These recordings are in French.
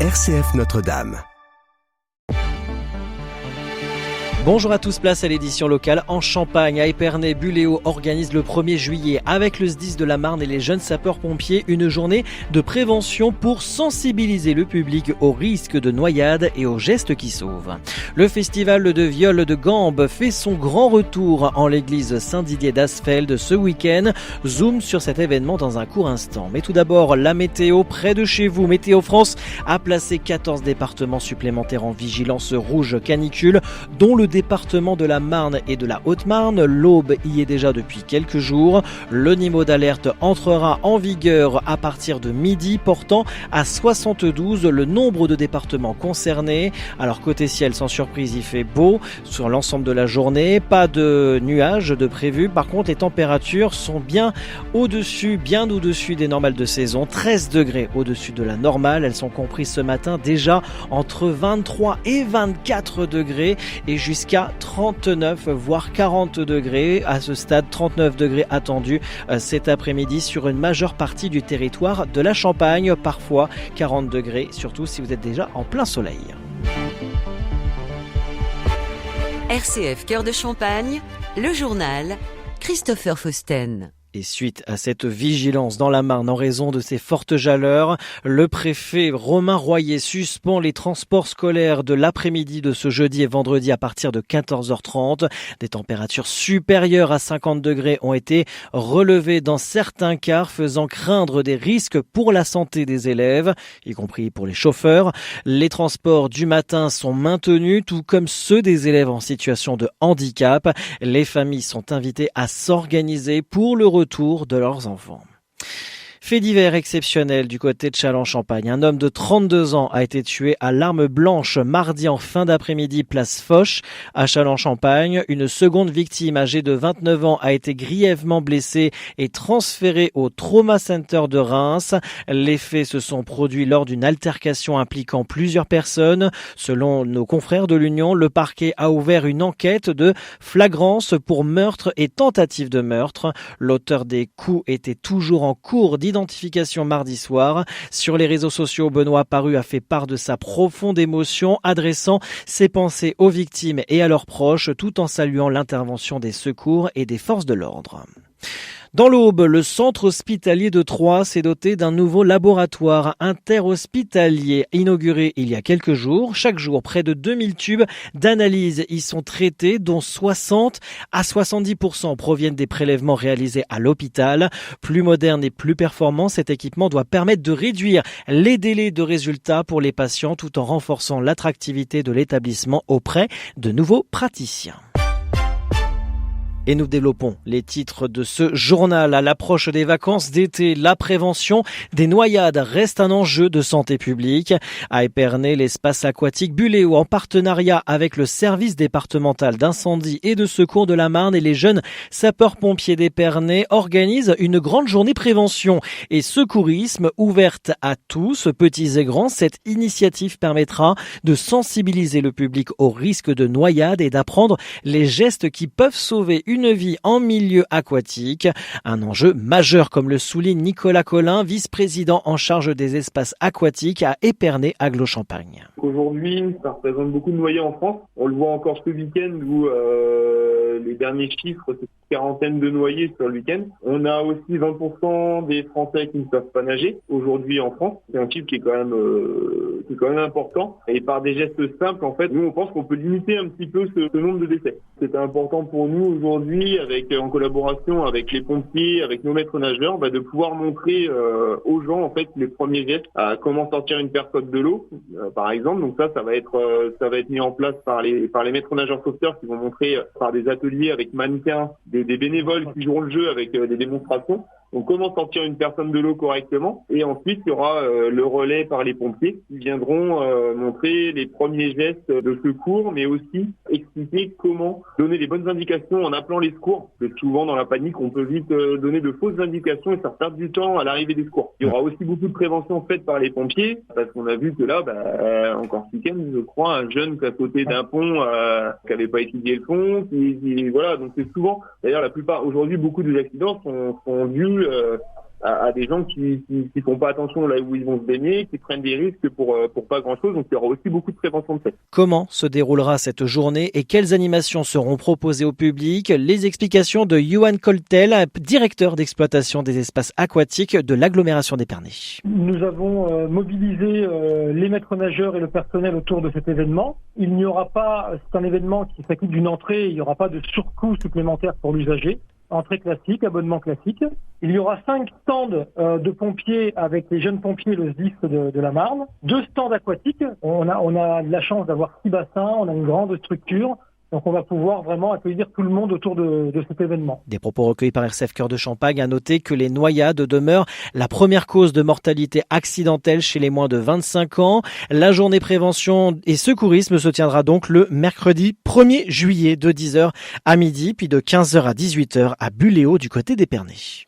RCF Notre-Dame. Bonjour à tous, place à l'édition locale en Champagne. À Épernay, Buléo organise le 1er juillet avec le SDIS de la Marne et les jeunes sapeurs-pompiers une journée de prévention pour sensibiliser le public aux risques de noyade et aux gestes qui sauvent. Le festival de viol de Gambes fait son grand retour en l'église Saint-Didier d'Asfeld ce week-end. Zoom sur cet événement dans un court instant. Mais tout d'abord, la météo près de chez vous. Météo France a placé 14 départements supplémentaires en vigilance rouge canicule, dont le département de la Marne et de la Haute-Marne. L'Aube y est déjà depuis quelques jours. Le niveau d'alerte entrera en vigueur à partir de midi, portant à 72 le nombre de départements concernés. Alors côté ciel, sans surprise, il fait beau sur l'ensemble de la journée. Pas de nuages de prévu. Par contre, les températures sont bien au-dessus des normales de saison. 13 degrés au-dessus de la normale. Elles sont comprises ce matin déjà entre 23 et 24 degrés et jusqu'à 39 voire 40 degrés. À ce stade, 39 degrés attendus cet après-midi sur une majeure partie du territoire de la Champagne. Parfois 40 degrés, surtout si vous êtes déjà en plein soleil. RCF Cœur de Champagne, le journal Christopher Fausten. Et suite à cette vigilance dans la Marne en raison de ces fortes chaleurs, le préfet Romain Royer suspend les transports scolaires de l'après-midi de ce jeudi et vendredi à partir de 14h30. Des températures supérieures à 50 degrés ont été relevées dans certains cas, faisant craindre des risques pour la santé des élèves, y compris pour les chauffeurs. Les transports du matin sont maintenus, tout comme ceux des élèves en situation de handicap. Les familles sont invitées à s'organiser pour le retour de leurs enfants. Fait divers exceptionnel du côté de Châlons-Champagne. Un homme de 32 ans a été tué à l'arme blanche mardi en fin d'après-midi, place Foch, à Châlons-Champagne. Une seconde victime âgée de 29 ans a été grièvement blessée et transférée au Trauma Center de Reims. Les faits se sont produits lors d'une altercation impliquant plusieurs personnes. Selon nos confrères de l'Union, le parquet a ouvert une enquête de flagrance pour meurtre et tentative de meurtre. L'auteur des coups était toujours en cours d'identification mardi soir. Sur les réseaux sociaux, Benoît Paru a fait part de sa profonde émotion, adressant ses pensées aux victimes et à leurs proches, tout en saluant l'intervention des secours et des forces de l'ordre. Dans l'Aube, le centre hospitalier de Troyes s'est doté d'un nouveau laboratoire interhospitalier inauguré il y a quelques jours. Chaque jour, près de 2000 tubes d'analyse y sont traités, dont 60 à 70% proviennent des prélèvements réalisés à l'hôpital. Plus moderne et plus performant, cet équipement doit permettre de réduire les délais de résultats pour les patients tout en renforçant l'attractivité de l'établissement auprès de nouveaux praticiens. Et nous développons les titres de ce journal. À l'approche des vacances d'été, la prévention des noyades reste un enjeu de santé publique. À Épernay, l'espace aquatique Buléo, en partenariat avec le service départemental d'incendie et de secours de la Marne et les jeunes sapeurs-pompiers d'Épernay, organise une grande journée prévention et secourisme ouverte à tous, petits et grands. Cette initiative permettra de sensibiliser le public aux risques de noyade et d'apprendre les gestes qui peuvent sauver une vie en milieu aquatique. Un enjeu majeur, comme le souligne Nicolas Collin, vice-président en charge des espaces aquatiques à Épernay, Aglo-Champagne. Aujourd'hui, ça représente beaucoup de noyés en France. On le voit encore ce week-end où les derniers chiffres, c'est une quarantaine de noyés sur le week-end. On a aussi 20% des Français qui ne savent pas nager aujourd'hui en France. C'est un chiffre qui est quand même important. Et par des gestes simples, en fait, nous on pense qu'on peut limiter un petit peu ce nombre de décès. C'est important pour nous aujourd'hui, en collaboration avec les pompiers, avec nos maîtres nageurs, de pouvoir montrer aux gens en fait les premiers gestes, comment sortir une personne de l'eau, par exemple. Donc ça va être mis en place par les maîtres nageurs sauveteurs qui vont montrer par des ateliers avec mannequins, des bénévoles qui joueront le jeu avec des démonstrations. Donc comment sortir une personne de l'eau correctement, et ensuite il y aura le relais par les pompiers qui viendront montrer les premiers gestes de secours, mais aussi expliquer comment donner les bonnes indications en appelant les secours. Parce que souvent dans la panique on peut vite donner de fausses indications et faire perdre du temps à l'arrivée des secours. Il y aura aussi beaucoup de prévention faite par les pompiers, parce qu'on a vu que là, encore ce week-end, je crois, un jeune qui a sauté d'un pont, qui n'avait pas étudié le pont, voilà, donc c'est souvent, d'ailleurs la plupart, aujourd'hui beaucoup des accidents sont dus à des gens qui font pas attention là où ils vont se baigner, qui prennent des risques pour pas grand-chose. Donc il y aura aussi beaucoup de prévention de fait. Comment se déroulera cette journée et quelles animations seront proposées au public? Les explications de Johan Coltel, directeur d'exploitation des espaces aquatiques de l'agglomération d'Épernay. Nous avons mobilisé les maîtres nageurs et le personnel autour de cet événement. Il n'y aura pas, c'est un événement qui s'acquitte d'une entrée, il n'y aura pas de surcoût supplémentaire pour l'usager. Entrée classique, abonnement classique. Il y aura 5 stands de pompiers avec les jeunes pompiers, le SDIS de la Marne. 2 stands aquatiques. On a de la chance d'avoir 6 bassins, on a une grande structure. Donc on va pouvoir vraiment accueillir tout le monde autour de cet événement. Des propos recueillis par RCF Cœur de Champagne a noté que les noyades demeurent la première cause de mortalité accidentelle chez les moins de 25 ans. La journée prévention et secourisme se tiendra donc le mercredi 1er juillet de 10h à midi, puis de 15h à 18h à Buléo du côté d'Épernay.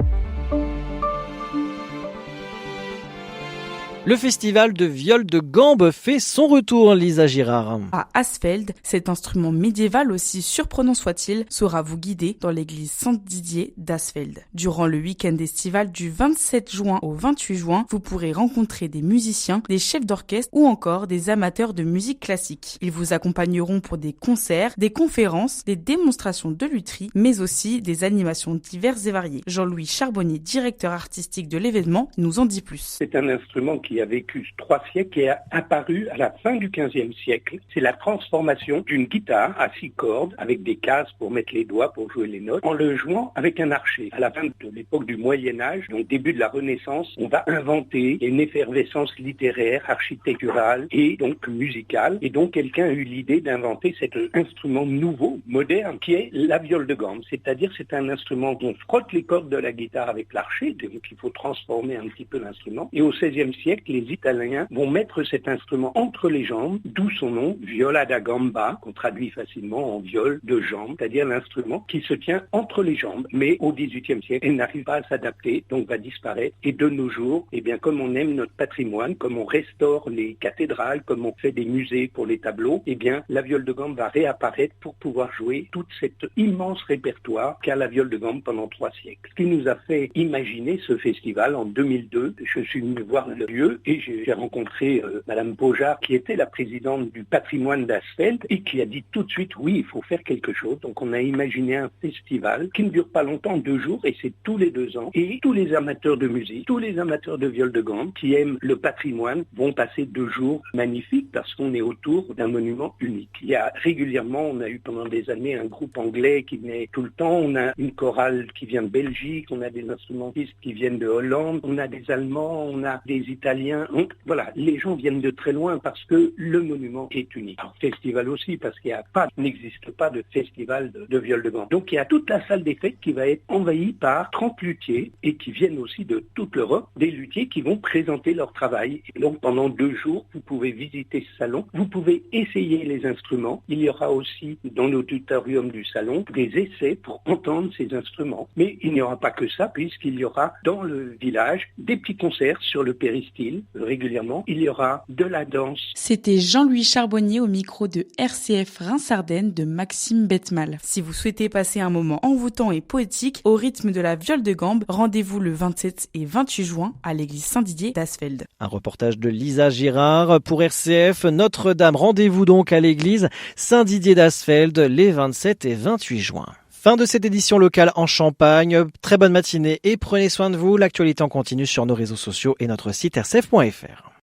Le festival de viol de gambe fait son retour, Lisa Girard. À Asfeld, cet instrument médiéval, aussi surprenant soit-il, saura vous guider dans l'église Saint-Didier d'Asfeld. Durant le week-end estival du 27 juin au 28 juin, vous pourrez rencontrer des musiciens, des chefs d'orchestre ou encore des amateurs de musique classique. Ils vous accompagneront pour des concerts, des conférences, des démonstrations de lutherie, mais aussi des animations diverses et variées. Jean-Louis Charbonnier, directeur artistique de l'événement, nous en dit plus. C'est un instrument qui a vécu 3 siècles et a apparu à la fin du XVe siècle. C'est la transformation d'une guitare à 6 cordes avec des cases pour mettre les doigts pour jouer les notes en le jouant avec un archet. À la fin de l'époque du Moyen-Âge, donc début de la Renaissance, on va inventer une effervescence littéraire, architecturale et donc musicale. Et donc quelqu'un a eu l'idée d'inventer cet instrument nouveau, moderne, qui est la viole de gambe. C'est-à-dire c'est un instrument dont on frotte les cordes de la guitare avec l'archet, donc il faut transformer un petit peu l'instrument. Et au XVIe siècle, les Italiens vont mettre cet instrument entre les jambes, d'où son nom, viola da gamba, qu'on traduit facilement en viol de jambe, c'est-à-dire l'instrument qui se tient entre les jambes. Mais au XVIIIe siècle, elle n'arrive pas à s'adapter, donc va disparaître. Et de nos jours, eh bien, comme on aime notre patrimoine, comme on restaure les cathédrales, comme on fait des musées pour les tableaux, eh bien, la viole de gambe va réapparaître pour pouvoir jouer tout cet immense répertoire qu'a la viole de gambe pendant 3 siècles. Ce qui nous a fait imaginer ce festival en 2002, je suis venu voir le lieu et j'ai rencontré Madame Beaujard, qui était la présidente du patrimoine d'Asfeld et qui a dit tout de suite, oui, il faut faire quelque chose. Donc on a imaginé un festival qui ne dure pas longtemps, 2 jours, et c'est tous les 2 ans. Et tous les amateurs de musique, tous les amateurs de viol de gambe qui aiment le patrimoine vont passer 2 jours magnifiques parce qu'on est autour d'un monument unique. Il y a régulièrement, on a eu pendant des années un groupe anglais qui venait tout le temps, on a une chorale qui vient de Belgique, on a des instrumentistes qui viennent de Hollande, on a des Allemands, on a des Italiens. Donc voilà, les gens viennent de très loin parce que le monument est unique. Alors, festival aussi parce qu'il n'existe pas de festival de viol de gambe. Donc il y a toute la salle des fêtes qui va être envahie par 30 luthiers et qui viennent aussi de toute l'Europe, des luthiers qui vont présenter leur travail. Et donc pendant 2 jours, vous pouvez visiter ce salon, vous pouvez essayer les instruments. Il y aura aussi dans l'auditorium du salon des essais pour entendre ces instruments. Mais il n'y aura pas que ça puisqu'il y aura dans le village des petits concerts sur le péristyle. Régulièrement, il y aura de la danse. C'était Jean-Louis Charbonnier au micro de RCF Reims-Ardennes de Maxime Betmal. Si vous souhaitez passer un moment envoûtant et poétique au rythme de la viole de gambe, rendez-vous le 27 et 28 juin à l'église Saint-Didier d'Asfeld. Un reportage de Lisa Girard pour RCF Notre-Dame. Rendez-vous donc à l'église Saint-Didier d'Asfeld les 27 et 28 juin. Fin de cette édition locale en Champagne. Très bonne matinée et prenez soin de vous. L'actualité en continu sur nos réseaux sociaux et notre site rcf.fr.